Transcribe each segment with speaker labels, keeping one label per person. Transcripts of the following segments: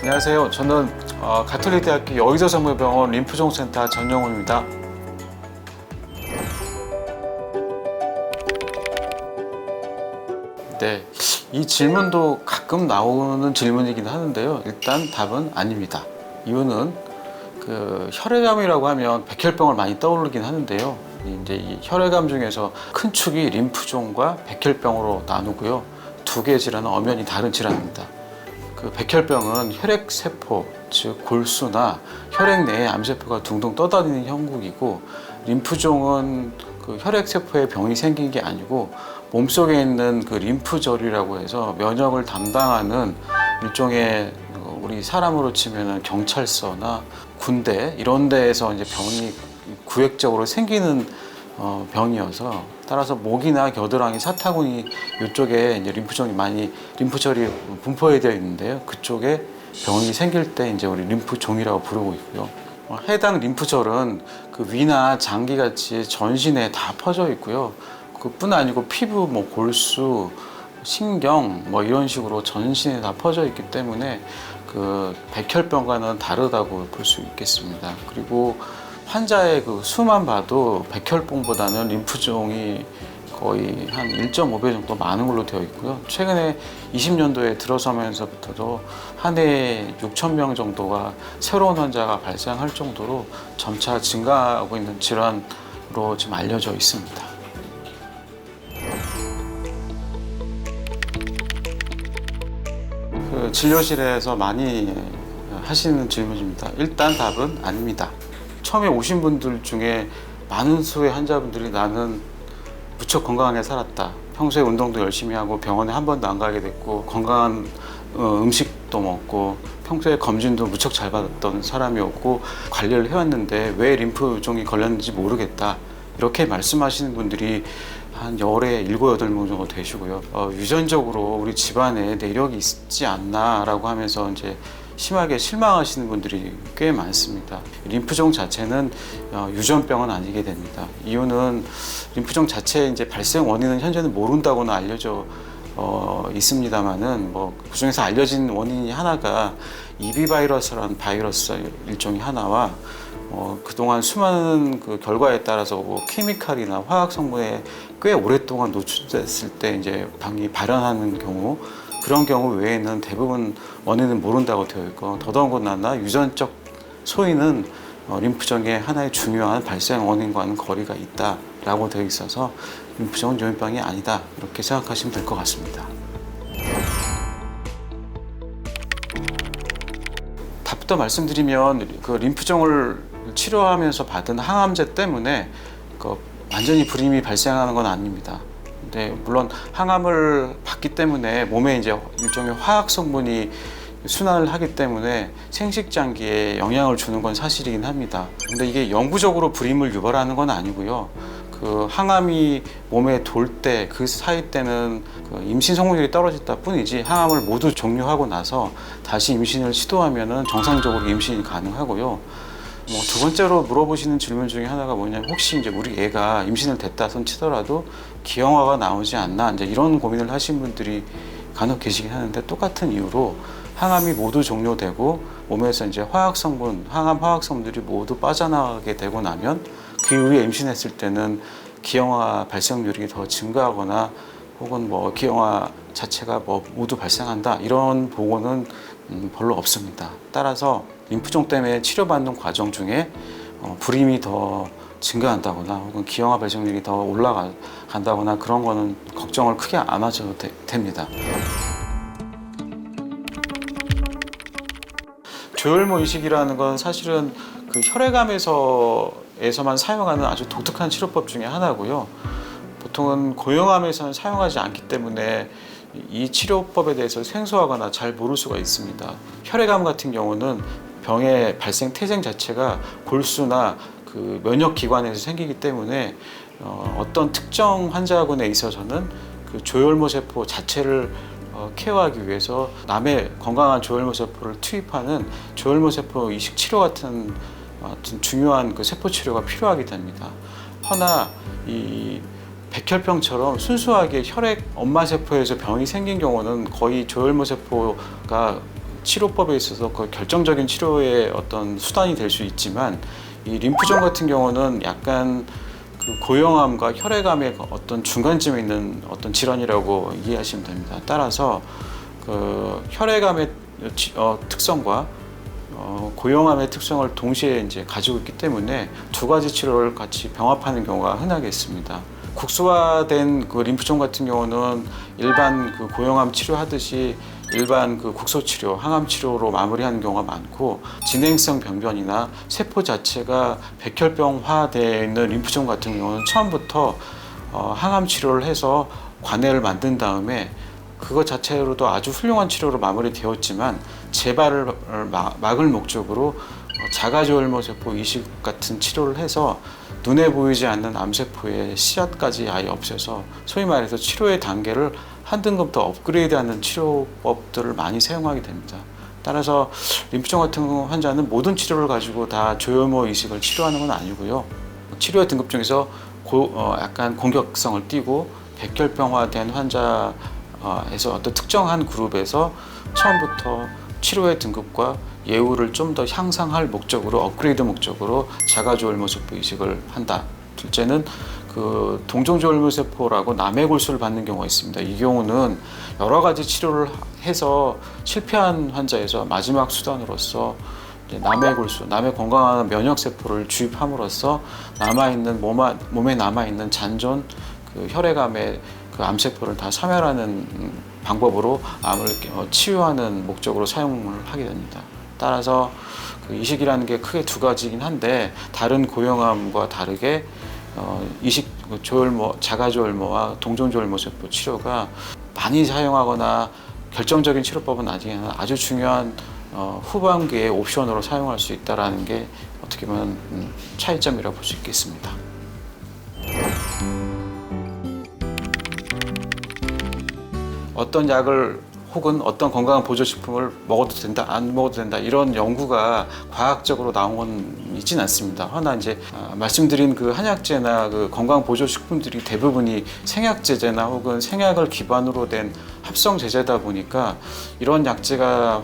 Speaker 1: 안녕하세요. 저는 가톨릭대학교 여의도성모병원 림프종센터 전영호입니다. 네, 이 질문도 가끔 나오는 질문이긴 하는데요. 일단 답은 아닙니다. 이유는 혈액암이라고 하면 백혈병을 많이 떠오르긴 하는데요. 이제 이 혈액암 중에서 큰 축이 림프종과 백혈병으로 나누고요. 두 개의 질환은 엄연히 다른 질환입니다. 백혈병은 혈액세포, 즉 골수나 혈액 내에 암세포가 둥둥 떠다니는 형국이고, 림프종은 혈액세포에 병이 생긴 게 아니고 몸속에 있는 림프절이라고 해서 면역을 담당하는 일종의 우리 사람으로 치면 경찰서나 군대 이런 데에서 이제 병이 구획적으로 생기는 병이어서, 따라서 목이나 겨드랑이, 사타구니 이쪽에 이제 림프절이 분포되어 있는데요. 그쪽에 병이 생길 때 이제 우리 림프종이라고 부르고 있고요. 해당 림프절은 위나 장기 같이 전신에 다 퍼져 있고요. 그뿐 아니고 피부, 골수, 신경 이런 식으로 전신에 다 퍼져 있기 때문에 백혈병과는 다르다고 볼 수 있겠습니다. 그리고 환자의 수만 봐도 백혈병보다는 림프종이 거의 한 1.5배 정도 많은 걸로 되어 있고요. 최근에 20년도에 들어서면서부터도 한 해에 6,000명 정도가 새로운 환자가 발생할 정도로 점차 증가하고 있는 질환으로 지금 알려져 있습니다. 진료실에서 많이 하시는 질문입니다. 일단 답은 아닙니다. 처음에 오신 분들 중에 많은 수의 환자분들이 나는 무척 건강하게 살았다, 평소에 운동도 열심히 하고 병원에 한 번도 안 가게 됐고 건강한 음식도 먹고 평소에 검진도 무척 잘 받았던 사람이었고 관리를 해왔는데 왜 림프종이 걸렸는지 모르겠다, 이렇게 말씀하시는 분들이 한 열에 7, 8명 정도 되시고요. 유전적으로 우리 집안에 내력이 있지 않나 라고 하면서 이제 심하게 실망하시는 분들이 꽤 많습니다. 림프종 자체는 유전병은 아니게 됩니다. 이유는 림프종 자체의 이제 발생 원인은 현재는 모른다고는 알려져 있습니다만은 그 중에서 알려진 원인이 하나가 EB 바이러스라는 바이러스 일종이 하나와 그동안 수많은 결과에 따라서 케미칼이나 화학 성분에 꽤 오랫동안 노출됐을 때 이제 병이 발현하는 경우, 그런 경우 외에는 대부분 원인은 모른다고 되어 있고, 더더군다나 유전적 소인은 림프종의 하나의 중요한 발생 원인과는 거리가 있다라고 되어 있어서 림프종은 요인병이 아니다, 이렇게 생각하시면 될 것 같습니다. 답부터 말씀드리면 림프종을 치료하면서 받은 항암제 때문에 완전히 불임이 발생하는 건 아닙니다. 근데 물론 항암을 받기 때문에 몸에 이제 일종의 화학 성분이 순환을 하기 때문에 생식장기에 영향을 주는 건 사실이긴 합니다. 근데 이게 영구적으로 불임을 유발하는 건 아니고요. 항암이 몸에 돌 때 그 사이 때는 임신 성공률이 떨어졌다 뿐이지, 항암을 모두 종료하고 나서 다시 임신을 시도하면은 정상적으로 임신이 가능하고요. 두 번째로 물어보시는 질문 중에 하나가 뭐냐면, 혹시 이제 우리 애가 임신을 됐다 손 치더라도 기형아가 나오지 않나, 이제 이런 고민을 하신 분들이 간혹 계시긴 하는데, 똑같은 이유로 항암이 모두 종료되고 몸에서 이제 항암 화학 성분들이 모두 빠져나가게 되고 나면 그 이후에 임신했을 때는 기형아 발생률이 더 증가하거나 혹은 기형아 자체가 모두 발생한다, 이런 보고는 별로 없습니다. 따라서 림프종 때문에 치료받는 과정 중에 불임이 더 증가한다거나 혹은 기형아 발생률이 더 올라간다거나 그런 거는 걱정을 크게 안 하셔도 됩니다. 조혈모 이식이라는 건 사실은 혈액암에서만 사용하는 아주 독특한 치료법 중에 하나고요. 보통은 고형암에서는 사용하지 않기 때문에 이 치료법에 대해서 생소하거나 잘 모를 수가 있습니다. 혈액암 같은 경우는 병의 발생 태생 자체가 골수나 면역기관에서 생기기 때문에 어떤 특정 환자군에 있어서는 조혈모 세포 자체를 케어하기 위해서 남의 건강한 조혈모 세포를 투입하는 조혈모 세포 이식 치료 같은 중요한 세포 치료가 필요하게 됩니다. 허나 이 백혈병처럼 순수하게 혈액 엄마 세포에서 병이 생긴 경우는 거의 조혈모 세포가 치료법에 있어서 그 결정적인 치료의 어떤 수단이 될 수 있지만 이 림프종 같은 경우는 약간 그 고형암과 혈액암의 어떤 중간쯤에 있는 어떤 질환이라고 이해하시면 됩니다. 따라서 그 혈액암의 특성과 고형암의 특성을 동시에 이제 가지고 있기 때문에 두 가지 치료를 같이 병합하는 경우가 흔하게 있습니다. 국소화된 그 림프종 같은 경우는 일반 그 고형암 치료하듯이 일반 그 국소 치료, 항암 치료로 마무리하는 경우가 많고, 진행성 병변이나 세포 자체가 백혈병화되어 있는 림프종 같은 경우는 처음부터 항암 치료를 해서 관해를 만든 다음에 그것 자체로도 아주 훌륭한 치료로 마무리되었지만 재발을 막을 목적으로 자가조혈모세포 이식 같은 치료를 해서 눈에 보이지 않는 암세포의 씨앗까지 아예 없애서 소위 말해서 치료의 단계를 한 등급 더 업그레이드하는 치료법들을 많이 사용하게 됩니다. 따라서 림프종 같은 환자는 모든 치료를 가지고 다 조혈모 이식을 치료하는 건 아니고요. 치료의 등급 중에서 약간 공격성을 띠고 백혈병화된 환자에서 어떤 특정한 그룹에서 처음부터 치료의 등급과 예후를 좀 더 향상할 목적으로, 업그레이드 목적으로 자가조혈모세포 이식을 한다. 둘째는 그 동종조혈모세포라고 남해골수를 받는 경우가 있습니다. 이 경우는 여러 가지 치료를 해서 실패한 환자에서 마지막 수단으로서 남해골수, 남해 건강한 면역세포를 주입함으로써 몸에 남아있는 잔존 그 혈액암의 그 암세포를 다 사멸하는 방법으로 암을 치유하는 목적으로 사용을 하게 됩니다. 따라서 그 이식이라는 게 크게 두 가지이긴 한데, 다른 고형암과 다르게 자가조혈모와 동종조혈모세포 치료가 많이 사용하거나 결정적인 치료법은 아니지만 아주 중요한 후반기의 옵션으로 사용할 수 있다는 게 어떻게 보면 차이점이라고 볼 수 있겠습니다. 어떤 약을 혹은 어떤 건강 보조식품을 먹어도 된다, 안 먹어도 된다, 이런 연구가 과학적으로 나온 건 있진 않습니다. 허나 이제 말씀드린 그 한약재나 그 건강 보조식품들이 대부분이 생약제제나 혹은 생약을 기반으로 된 합성 제제다 보니까 이런 약재가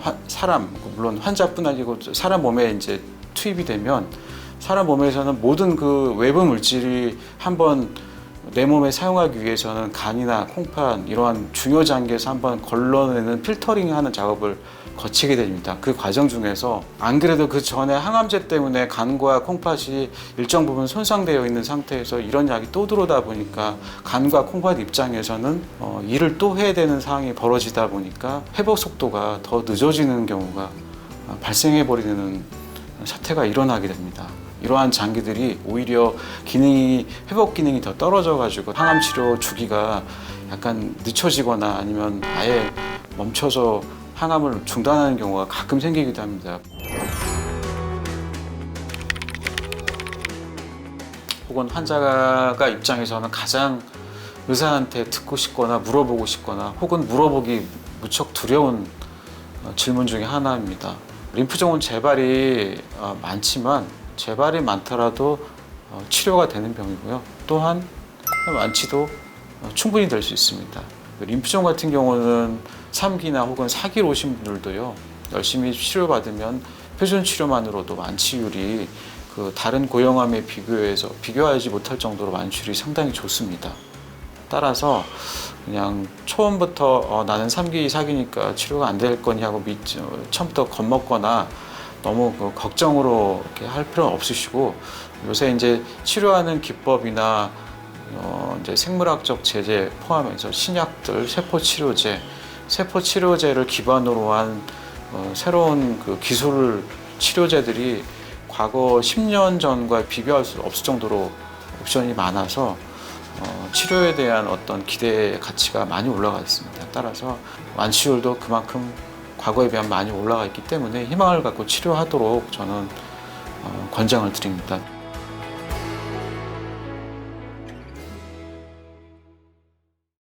Speaker 1: 물론 환자뿐 아니고 사람 몸에 이제 투입이 되면 사람 몸에서는 모든 그 외부 물질이 한번 내 몸에 사용하기 위해서는 간이나 콩팥 이러한 중요 장기에서 한번 걸러내는 필터링하는 작업을 거치게 됩니다. 그 과정 중에서 안 그래도 그 전에 항암제 때문에 간과 콩팥이 일정 부분 손상되어 있는 상태에서 이런 약이 또 들어오다 보니까 간과 콩팥 입장에서는 일을 또 해야 되는 상황이 벌어지다 보니까 회복 속도가 더 늦어지는 경우가 발생해 버리는 사태가 일어나게 됩니다. 이러한 장기들이 오히려 회복 기능이 더 떨어져 가지고 항암 치료 주기가 약간 늦춰지거나 아니면 아예 멈춰서 항암을 중단하는 경우가 가끔 생기기도 합니다. 혹은 환자가 입장에서는 가장 의사한테 듣고 싶거나 물어보고 싶거나 혹은 물어보기 무척 두려운 질문 중에 하나입니다. 림프종은 재발이 많지만 재발이 많더라도 치료가 되는 병이고요. 또한 완치도 충분히 될 수 있습니다. 림프종 같은 경우는 3기나 혹은 4기로 오신 분들도요, 열심히 치료받으면 표준 치료만으로도 완치율이 그 다른 고형암에 비교하지 못할 정도로 완치율이 상당히 좋습니다. 따라서 그냥 처음부터 나는 3기, 4기니까 치료가 안 될 거니 하고 처음부터 겁먹거나 너무 걱정으로 이렇게 할 필요는 없으시고, 요새 이제 치료하는 기법이나 이제 생물학적 제재 포함해서 신약들, 세포치료제를 기반으로 한 새로운 그 기술 치료제들이 과거 10년 전과 비교할 수 없을 정도로 옵션이 많아서 치료에 대한 어떤 기대 가치가 많이 올라가 있습니다. 따라서 완치율도 그만큼 과거에 비하면 많이 올라가 있기 때문에 희망을 갖고 치료하도록 저는 권장을 드립니다.